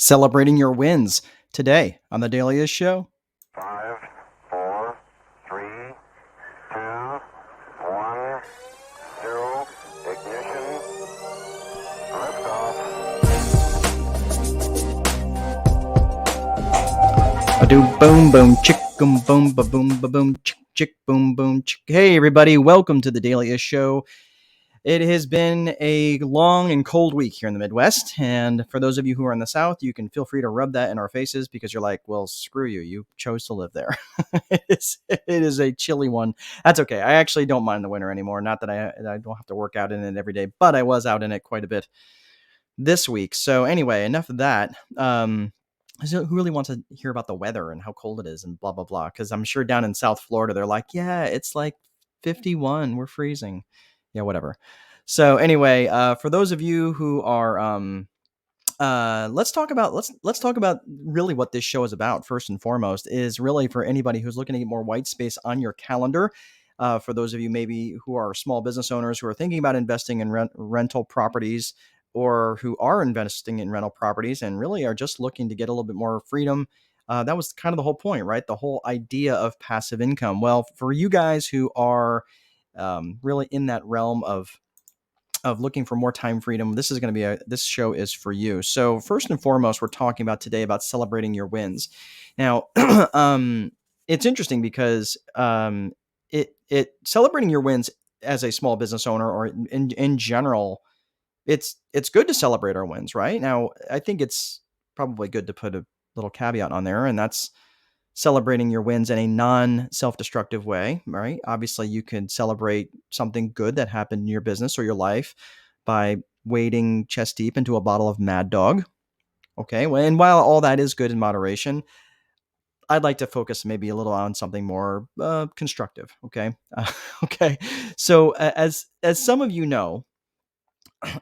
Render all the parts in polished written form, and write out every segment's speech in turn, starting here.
celebrating your wins today on the Daily Show. 5, 4, 3, 2, 1, 0, ignition, liftoff. Do boom boom chick boom boom ba boom ba boom chick boom boom chick. Hey everybody, welcome to the Daily Show. It has been a long and cold week here in the Midwest, and for those of you who are in the South, you can feel free to rub that in our faces because you're like, well, screw you. You chose to live there. It is a chilly one. That's okay. I actually don't mind the winter anymore. Not that I don't have to work out in it every day, but I was out in it quite a bit this week. So anyway, enough of that. So who really wants to hear about the weather and how cold it is and blah, blah, blah? Because I'm sure down in South Florida, they're like, yeah, it's like 51. We're freezing. Yeah, whatever. So anyway, for those of you who are, let's talk about really what this show is about. First and foremost, is really for anybody who's looking to get more white space on your calendar. For those of you maybe who are small business owners who are thinking about investing in rental properties, or who are investing in rental properties and really are just looking to get a little bit more freedom. That was kind of the whole point, right? The whole idea of passive income. Well, for you guys who are really in that realm of looking for more time freedom, this show is for you. So first and foremost, we're talking about today about celebrating your wins. Now, it's interesting because it celebrating your wins as a small business owner, or in general, it's good to celebrate our wins, right? Now, I think it's probably good to put a little caveat on there, and that's celebrating your wins in a non-self-destructive way, right? Obviously, you can celebrate something good that happened in your business or your life by wading chest deep into a bottle of Mad Dog. Okay, well, and while all that is good in moderation, I'd like to focus maybe a little on something more constructive. Okay, okay. So as some of you know,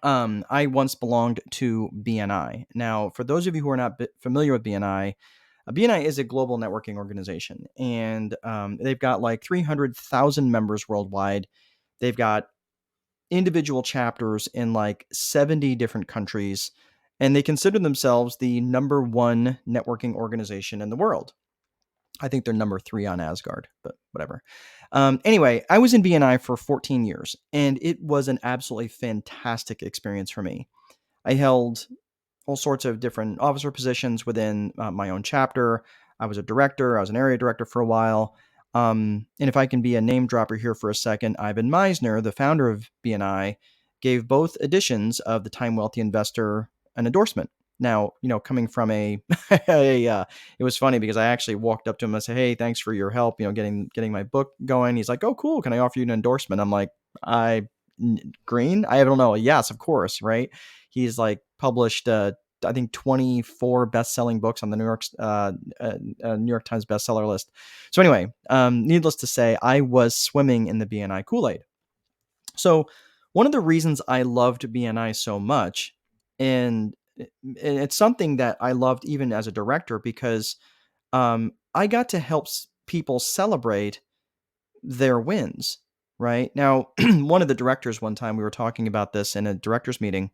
I once belonged to BNI. Now, for those of you who are not familiar with BNI, BNI is a global networking organization, and they've got like 300,000 members worldwide. They've got individual chapters in like 70 different countries, and they consider themselves the number one networking organization in the world. I think they're number 3 on Asgard, but whatever. Anyway, I was in BNI for 14 years, and it was an absolutely fantastic experience for me. I held all sorts of different officer positions within my own chapter. I was a director. I was an area director for a while. And if I can be a name dropper here for a second, Ivan Meisner, the founder of BNI, gave both editions of the Time Wealthy Investor an endorsement. Now, coming from it was funny because I actually walked up to him and said, "Hey, thanks for your help, getting my book going." He's like, "Oh, cool. Can I offer you an endorsement?" I'm like, green? I don't know. Yes, of course, right? He's like published, I think 24 best-selling books on the New York Times bestseller list. So anyway, needless to say, I was swimming in the BNI Kool-Aid. So one of the reasons I loved BNI so much, and it's something that I loved even as a director, because I got to help people celebrate their wins. Right now, one of the directors, one time we were talking about this in a director's meeting,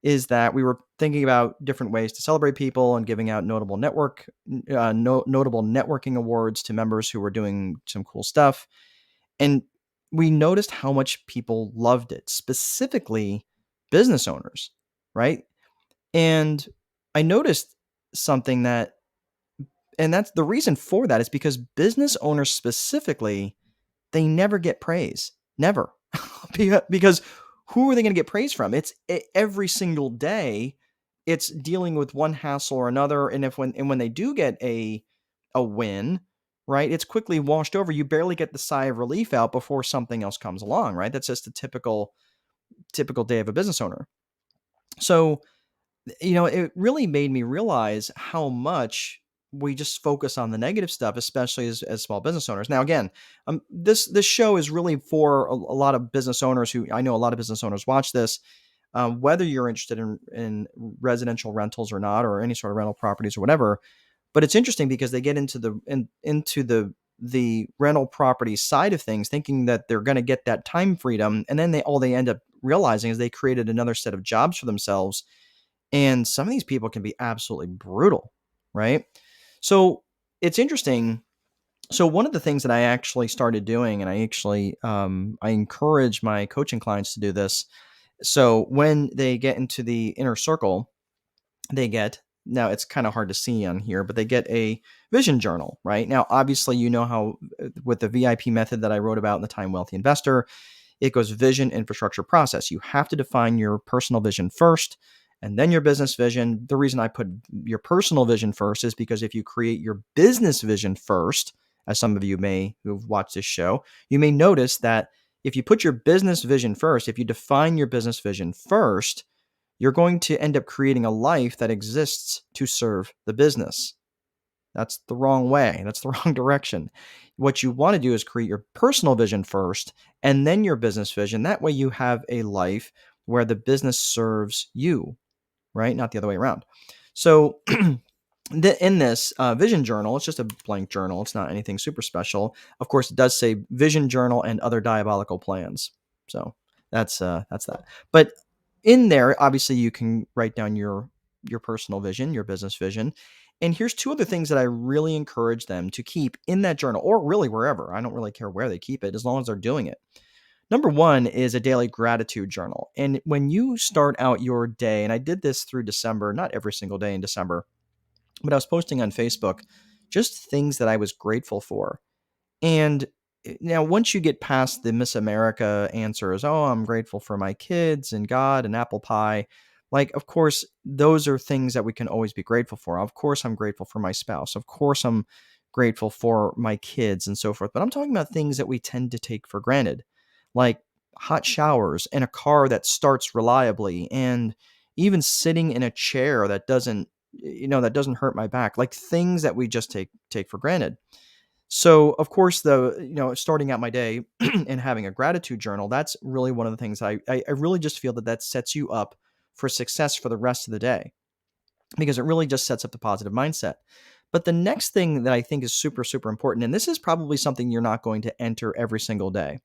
is that we were thinking about different ways to celebrate people and giving out notable networking awards to members who were doing some cool stuff. And we noticed how much people loved it, specifically business owners, right? And I noticed something and that's the reason for that is because business owners specifically, they never get praise. Never. Because who are they going to get praise from? It's every single day. It's dealing with one hassle or another. And when they do get a win, right, it's quickly washed over. You barely get the sigh of relief out before something else comes along, right? That's just a typical day of a business owner. So, it really made me realize how much we just focus on the negative stuff, especially as small business owners. Now, again, this show is really for a lot of business owners who I know a lot of business owners watch this, whether you're interested in residential rentals or not, or any sort of rental properties or whatever. But it's interesting because they get into the rental property side of things, thinking that they're going to get that time freedom, and then all they end up realizing is they created another set of jobs for themselves. And some of these people can be absolutely brutal, right? So it's interesting. So one of the things that I actually started doing, and I encourage my coaching clients to do this. So when they get into the inner circle, they get, now it's kind of hard to see on here, but they get a vision journal, right? Now, obviously, you know how with the VIP method that I wrote about in the Time Wealthy Investor, it goes vision, infrastructure, process. You have to define your personal vision first and then your business vision. The reason I put your personal vision first is because if you create your business vision first, as some of you may who've watched this show, you may notice that if you put your business vision first, if you define your business vision first, you're going to end up creating a life that exists to serve the business. That's the wrong way. That's the wrong direction. What you want to do is create your personal vision first and then your business vision. That way you have a life where the business serves you, right? Not the other way around. So in this vision journal, it's just a blank journal. It's not anything super special. Of course, it does say vision journal and other diabolical plans. So that's that. But in there, obviously, you can write down your personal vision, your business vision. And here's two other things that I really encourage them to keep in that journal, or really wherever. I don't really care where they keep it, as long as they're doing it. Number one is a daily gratitude journal. And when you start out your day, and I did this through December, not every single day in December, but I was posting on Facebook just things that I was grateful for. And now, once you get past the Miss America answers, oh, I'm grateful for my kids and God and apple pie, like, of course, those are things that we can always be grateful for. Of course, I'm grateful for my spouse. Of course, I'm grateful for my kids and so forth. But I'm talking about things that we tend to take for granted, like hot showers and a car that starts reliably, and even sitting in a chair that doesn't hurt my back, like things that we just take for granted. So, of course, starting out my day and having a gratitude journal, that's really one of the things I really just feel that sets you up for success for the rest of the day, because it really just sets up the positive mindset. But the next thing that I think is super, super important, and this is probably something you're not going to enter every single day,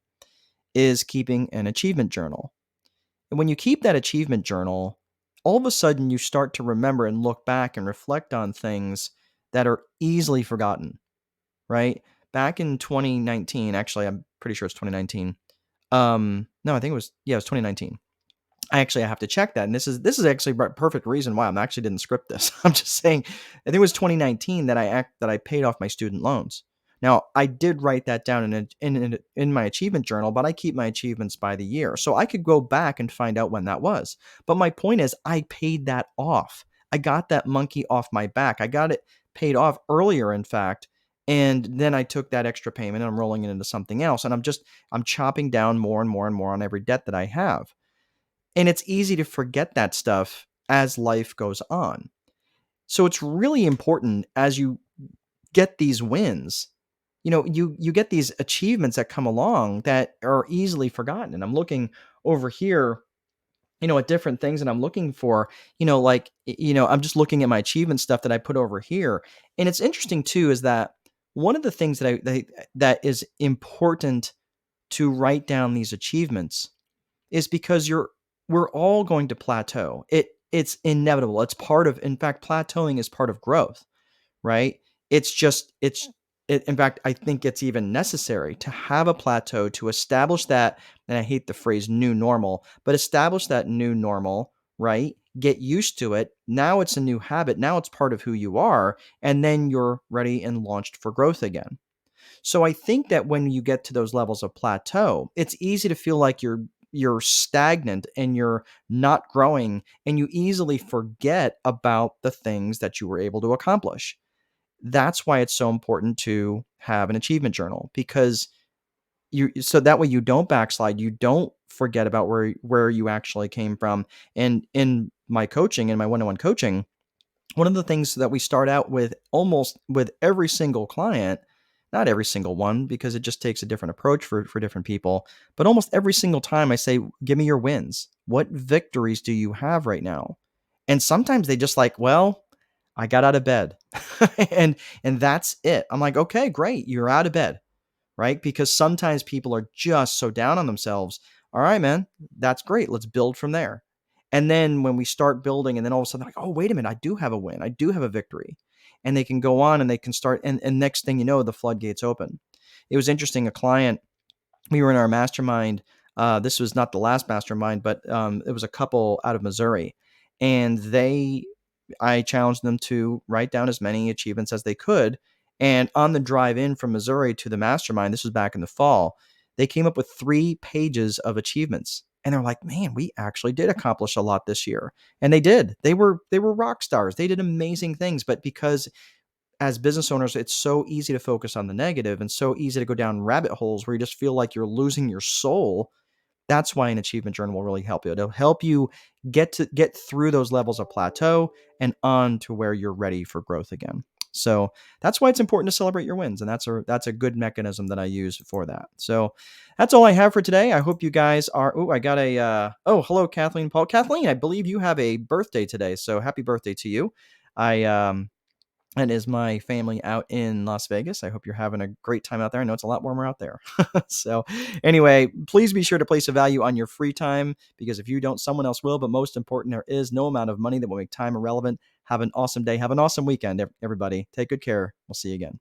is keeping an achievement journal. And when you keep that achievement journal, all of a sudden you start to remember and look back and reflect on things that are easily forgotten, right? Back in 2019, actually, I'm pretty sure it's 2019. No, I think it was 2019. I have to check that, and this is actually a perfect reason why I actually didn't script this. I'm just saying, I think it was 2019 that I paid off my student loans. Now, I did write that down in my achievement journal, but I keep my achievements by the year, so I could go back and find out when that was. But my point is, I paid that off. I got that monkey off my back. I got it paid off earlier, in fact, and then I took that extra payment and I'm rolling it into something else, and I'm chopping down more and more and more on every debt that I have. And it's easy to forget that stuff as life goes on. So it's really important as you get these wins, you get these achievements that come along that are easily forgotten. And I'm looking over here, at different things, and I'm looking for, I'm just looking at my achievement stuff that I put over here. And it's interesting too, is that one of the things that is important to write down these achievements is because we're all going to plateau. It's inevitable. It's part of, in fact, plateauing is part of growth, right? It's just in fact, I think it's even necessary to have a plateau to establish that, and I hate the phrase new normal, but establish that new normal, right? Get used to it. Now it's a new habit. Now it's part of who you are, and then you're ready and launched for growth again. So I think that when you get to those levels of plateau, it's easy to feel like you're stagnant and you're not growing, and you easily forget about the things that you were able to accomplish. That's why it's so important to have an achievement journal, because so that way you don't backslide, you don't forget about where you actually came from. And in my coaching, in my one-on-one coaching, one of the things that we start out with almost with every single client, not every single one, because it just takes a different approach for different people, but almost every single time I say, give me your wins. What victories do you have right now? And sometimes they just like, well, I got out of bed. and that's it. I'm like, okay, great. You're out of bed, right? Because sometimes people are just so down on themselves. All right, man, that's great. Let's build from there. And then when we start building, and then all of a sudden, like, oh, wait a minute, I do have a win. I do have a victory. And they can go on and they can start. And next thing you know, the floodgates open. It was interesting. A client, we were in our mastermind. This was not the last mastermind, but it was a couple out of Missouri. And I challenged them to write down as many achievements as they could. And on the drive in from Missouri to the mastermind, this was back in the fall, they came up with 3 pages of achievements. And they're like, man, we actually did accomplish a lot this year. And they did. They were rock stars. They did amazing things. But because as business owners, it's so easy to focus on the negative and so easy to go down rabbit holes where you just feel like you're losing your soul. That's why an achievement journal will really help you. It'll help you get through those levels of plateau and on to where you're ready for growth again. So that's why it's important to celebrate your wins, and that's a good mechanism that I use for that. So that's all I have for today. I hope you guys are. Oh, I got a. Hello, Kathleen Paul. Kathleen, I believe you have a birthday today. So happy birthday to you. I And is my family out in Las Vegas. I hope you're having a great time out there. I know it's a lot warmer out there. So, anyway, please be sure to place a value on your free time, because if you don't, someone else will. But most important, there is no amount of money that will make time irrelevant. Have an awesome day. Have an awesome weekend, everybody. Take good care. We'll see you again.